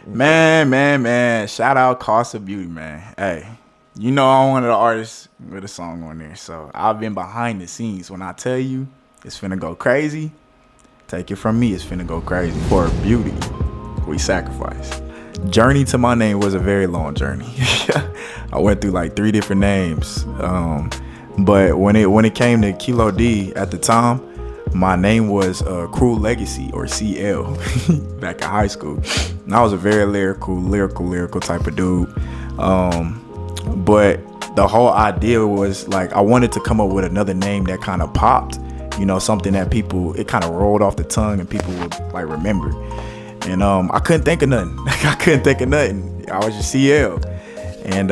Man. Shout out Cost of Beauty, man. Hey, you know I'm one of the artists with a song on there. So I've been behind the scenes. When I tell you it's finna go crazy, take it from me, it's finna go crazy. For beauty, we sacrifice. Journey to my name was a very long journey. I went through like 3 different names. But when it came to Keylo D at the time, my name was Cruel Legacy, or CL, back in high school. And I was a very lyrical type of dude. But the whole idea was like I wanted to come up with another name that kind of popped, something that it kind of rolled off the tongue and people would like remember. And I couldn't think of nothing. I was just CL. And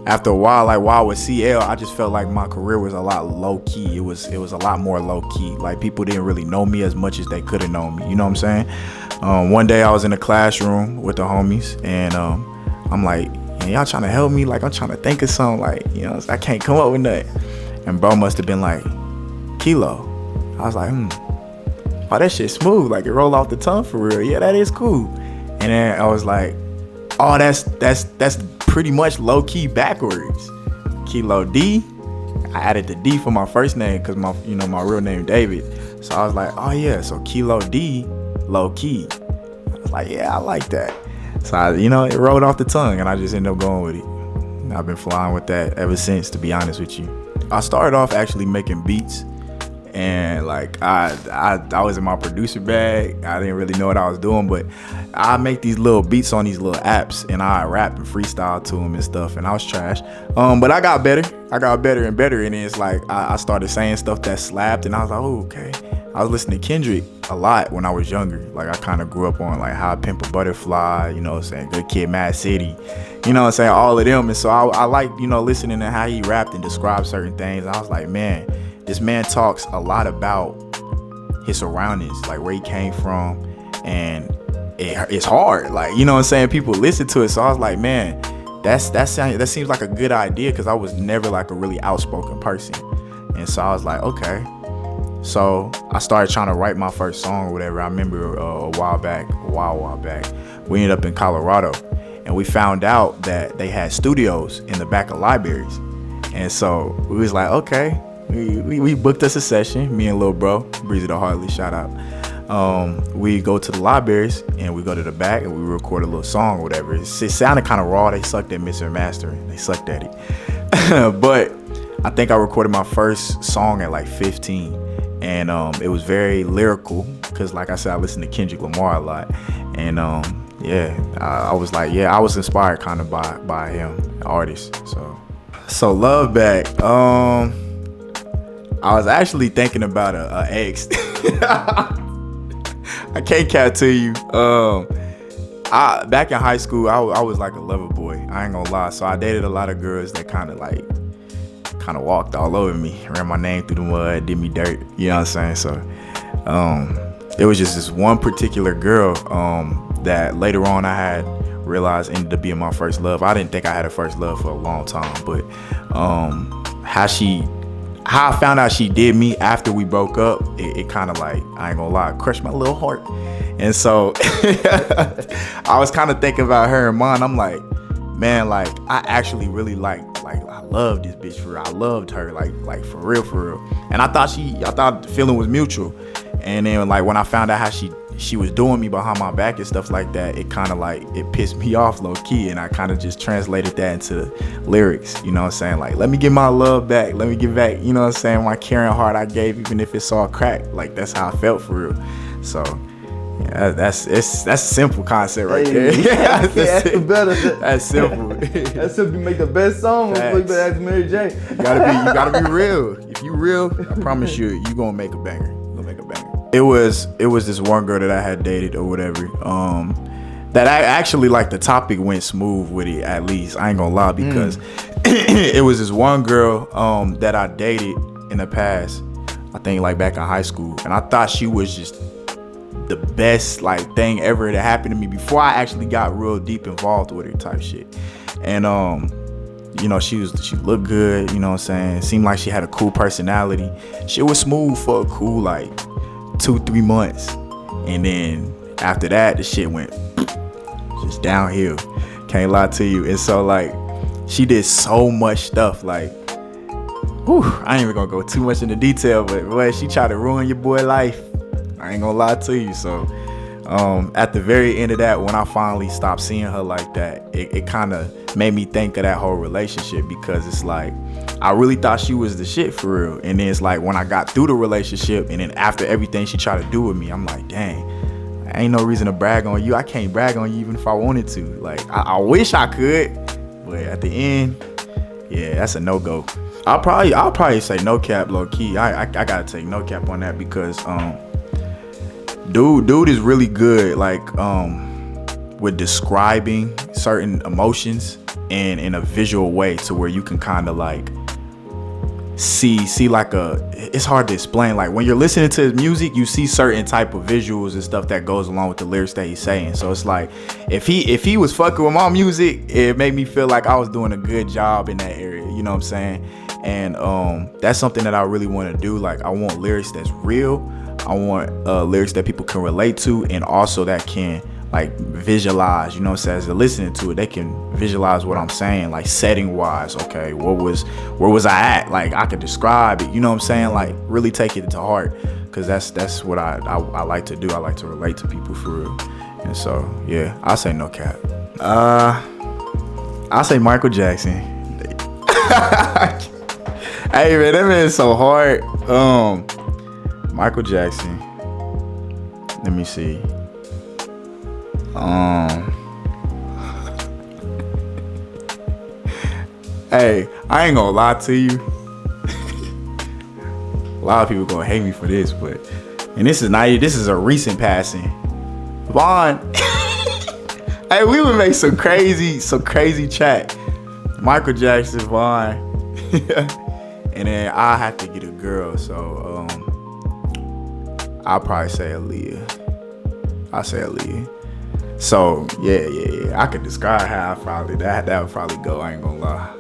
after a while, like while I was CL, I just felt like my career was a lot low key. It was a lot more low key. Like people didn't really know me as much as they could have known me. You know what I'm saying? One day I was in the classroom with the homies, and I'm like, "Man, y'all trying to help me? Like I'm trying to think of something. Like I can't come up with nothing." And bro must have been like, "Keylo." I was like, "Oh, that shit smooth. Like it roll off the tongue for real. Yeah, that is cool." And then I was like, "Oh, that's pretty much low key backwards. Keylo D." I added the D for my first name because my real name David. So I was like, "Oh yeah, so Keylo D, low key." I was like, "Yeah, I like that." So it rolled off the tongue, and I just ended up going with it. And I've been flying with that ever since, to be honest with you. I started off actually making beats. And like I was in my producer bag. I didn't really know what I was doing, but I make these little beats on these little apps, and I rap and freestyle to them and stuff. And I was trash, but I got better. And better. And it's like I started saying stuff that slapped, and I was like, oh, okay. I was listening to Kendrick a lot when I was younger. Like I kind of grew up on like How I Pimp a Butterfly, Good Kid, Mad City, all of them. And so I like listening to how he rapped and described certain things. And I was like, man. This man talks a lot about his surroundings, like where he came from, and it's hard. Like, people listen to it. So I was like, man, that seems like a good idea, because I was never like a really outspoken person. And so I was like, okay. So I started trying to write my first song or whatever. I remember a while back, we ended up in Colorado, and we found out that they had studios in the back of libraries. And so we was like, okay. We booked us a session, me and little bro, Breezy the Harley, shout out. We go to the libraries, and we go to the back, and we record a little song or whatever. It sounded kind of raw. They sucked at mixing and mastering. They sucked at it. But I think I recorded my first song at like 15. And it was very lyrical, because like I said, I listened to Kendrick Lamar a lot. And I was like, I was inspired kind of by him, artist. So Love Back. I was actually thinking about a ex. I can't cap to you. Back in high school, I was like a lover boy. I ain't gonna lie. So I dated a lot of girls that kind of walked all over me, ran my name through the mud, did me dirt. You know what I'm saying? So it was just this one particular girl that later on I had realized ended up being my first love. I didn't think I had a first love for a long time, but how I found out she did me after we broke up, it kind of like, I ain't gonna lie, crushed my little heart. And so I was kind of thinking about her and mine. I'm like, man, like I actually really like I love this bitch for real. I loved her like for real. And I thought the feeling was mutual. And then like when I found out how she was doing me behind my back and stuff like that, it kind of like, it pissed me off low key, and I kind of just translated that into lyrics, you know what I'm saying? Like, let me get my love back, let me get back, you know what I'm saying, my caring heart I gave, even if it's all cracked. Like, that's how I felt for real. So yeah, that's a simple concept right there. Yeah, that's better. That's simple. That's simple. You make the best song. You better ask Mary J. You gotta be real. If you real, I promise you gonna make a banger. It was this one girl that I had dated or whatever. That I actually, like, the topic went smooth with it, at least. I ain't gonna lie, because it was this one girl that I dated in the past. I think like back in high school, and I thought she was just the best like thing ever that happened to me before I actually got real deep involved with her type shit. And she looked good, you know what I'm saying? Seemed like she had a cool personality. Shit was smooth for a cool like 2-3 months, and then after that the shit went just downhill. Can't lie to you. And so like, she did so much stuff. Like, whew, I ain't even gonna go too much into detail, but boy, she tried to ruin your boy life. I ain't gonna lie to you. So at the very end of that, when I finally stopped seeing her like that, it kind of made me think of that whole relationship, because it's like, I really thought she was the shit for real. And then it's like, when I got through the relationship and then after everything she tried to do with me, I'm like, dang, ain't no reason to brag on you. I can't brag on you even if I wanted to. Like, I wish I could, but at the end, yeah, that's a no-go. I'll probably say no cap, low key. I gotta take no cap on that, because dude is really good, like with describing certain emotions and in a visual way, to where you can kind of like see like it's hard to explain. Like, when you're listening to his music, you see certain type of visuals and stuff that goes along with the lyrics that he's saying. So it's like, if he was fucking with my music, it made me feel like I was doing a good job in that area, you know what I'm saying? And that's something that I really want to do. Like, I want lyrics that's real. I want lyrics that people can relate to, and also that can like visualize, you know what I'm saying? As they're listening to it, they can visualize what I'm saying, like setting wise. Okay, where was I at? Like, I could describe it, you know what I'm saying? Like, really take it to heart, because that's what I like to do. I like to relate to people for real. And so yeah, I say no cap. I say Michael Jackson. Hey man, that man is so hard. Michael Jackson. Let me see. Hey, I ain't gonna lie to you. A lot of people gonna hate me for this, but this is a recent passing. Vaughn. Hey, we would make some crazy chat. Michael Jackson, Vaughn. And then I have to get a girl, so I'll probably say Aaliyah. I'll say Aaliyah. So yeah. I could describe how that would probably go. I ain't gonna lie.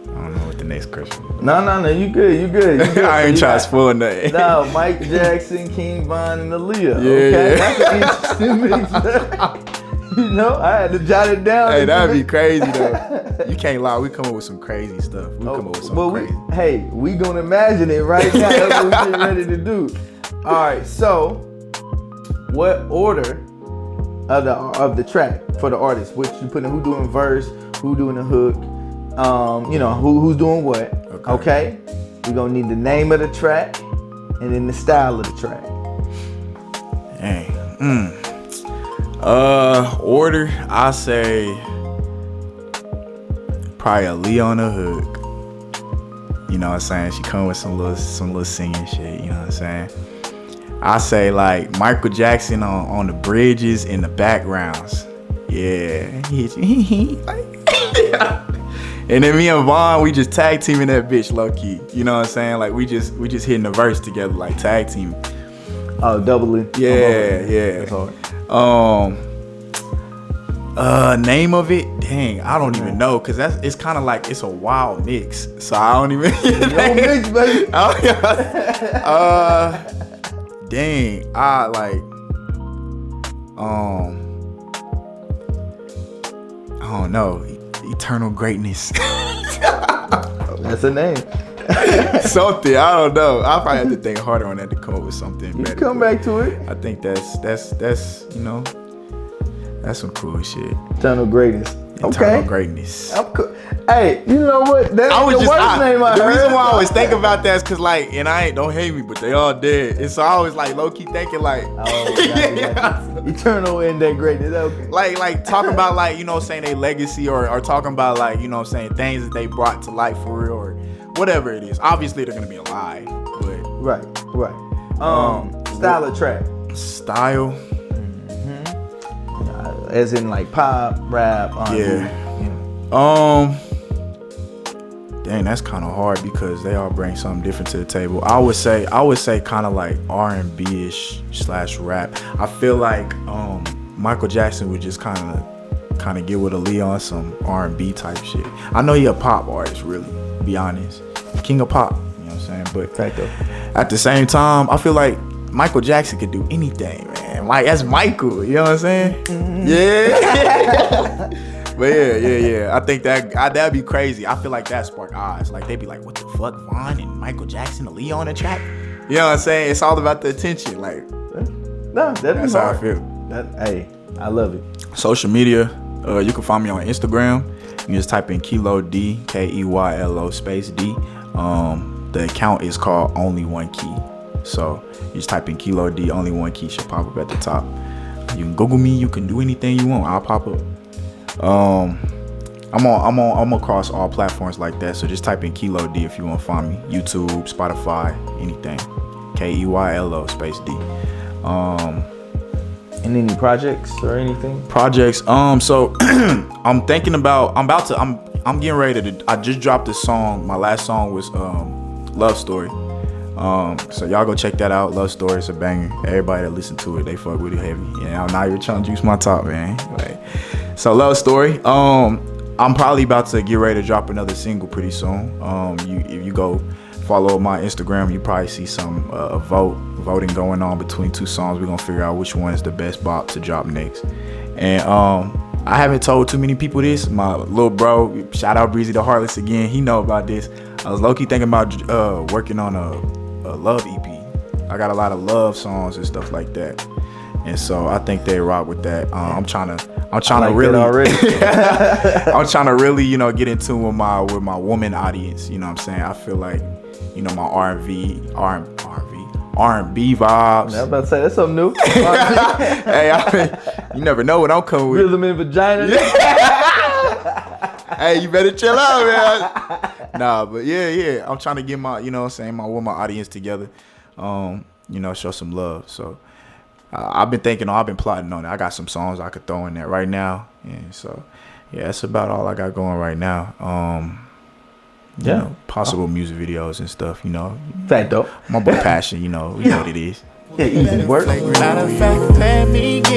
I don't know what the next question is. No, you good. I ain't trying to spoil nothing. No, Mike Jackson, King Von, and Aaliyah. Yeah, okay, yeah. that's an interesting mix. You know, I had to jot it down. Hey, that'd be crazy though. You can't lie. We come up with some crazy stuff. We come up with some crazy. We gonna imagine it right now. That's what we're getting ready to do. All right. So, what order of the track for the artist? Which you put in? Who doing verse? Who doing the hook? Who's doing what? Okay. We're gonna need the name of the track and then the style of the track. Dang. Order, I say probably Aaliyah on the hook. You know what I'm saying? She come with some little singing shit, you know what I'm saying? I say like Michael Jackson on the bridges and the backgrounds. Yeah. And then me and Vaughn, we just tag teaming that bitch low key. You know what I'm saying? Like we just hitting the verse together, like tag team. Oh, doubly. Yeah. That's hard. Name of it, dang, I don't even know, cause it's kind of like it's a wild mix, so I don't even. Yo, mix, baby. Dang, I like, I don't know, eternal greatness. That's a name. Something, I don't know. I probably have to think harder on that to come up with something better. Come back to it. I think that's that's some cool shit. Eternal greatness. Eternal greatness. Hey, you know what? That's the worst name I heard. The reason why I always think about that is because, like, and don't hate me, but they all dead. And so I always, like, low-key thinking, like... Gotcha. Eternal and that greatness. Okay. Like talking about, like, you know what I'm saying, their legacy or talking about, like, you know what I'm saying, things that they brought to life for real or whatever it is. Obviously, they're going to be alive, but... Right. Style of track. Style... As in like pop, rap, yeah. Dang, that's kind of hard because they all bring something different to the table. I would say kind of like R&B-ish / rap. I feel like Michael Jackson would just kind of get with Aaliyah on some R&B type shit. I know he a pop artist, really, to be honest. King of pop, you know what I'm saying? But at the same time, I feel like Michael Jackson could do anything, man. Like, that's Michael, you know what I'm saying? Mm-hmm. Yeah. But yeah. I think that'd be crazy. I feel like that spark eyes. Like they'd be like, what the fuck, Vaughn and Michael Jackson, Aaliyah on the track? You know what I'm saying? It's all about the attention. Like, no, that's how I feel. Hey, I love it. Social media, you can find me on Instagram. You can just type in Keylo D, Keylo space D. The account is called Only One Key. So you just type in Keylo D, Only One Key should pop up at the top. You can Google me. You can do anything you want. I'll pop up. I'm across all platforms like that. So just type in Keylo D if you want to find me. YouTube, Spotify, anything. Keylo space D. And any projects or anything? Projects. So I'm getting ready to. I just dropped a song. My last song was Love Story. So y'all go check that out. Love Story is a banger. Everybody that listen to it, they fuck with it heavy. Yeah, now you're trying to juice my top, man. Like, so Love Story. I'm probably about to get ready to drop another single pretty soon. If you go follow my Instagram, you probably see some voting going on between two songs. We're gonna figure out which one is the best bop to drop next. And I haven't told too many people this. My little bro, shout out Breezy the Heartless again. He know about this. I was low-key thinking about working on a love EP. I got a lot of love songs and stuff like that, and so I think they rock with that. I'm trying to really, I'm trying to really, get into with my woman audience. You know what I'm saying? I feel like, my R&B vibes. I'm about to say that's something new. Hey, you never know what I'm coming with. Rhythm and vagina. Hey, you better chill out, man. Nah, but yeah. I'm trying to get my, my woman audience together. Show some love. So I've been plotting on it. I got some songs I could throw in there right now. And so, yeah, that's about all I got going right now. Possible music videos and stuff, Fact though. My boy Passion, you know what it is. Yeah, easy work. Matter of fact, let me get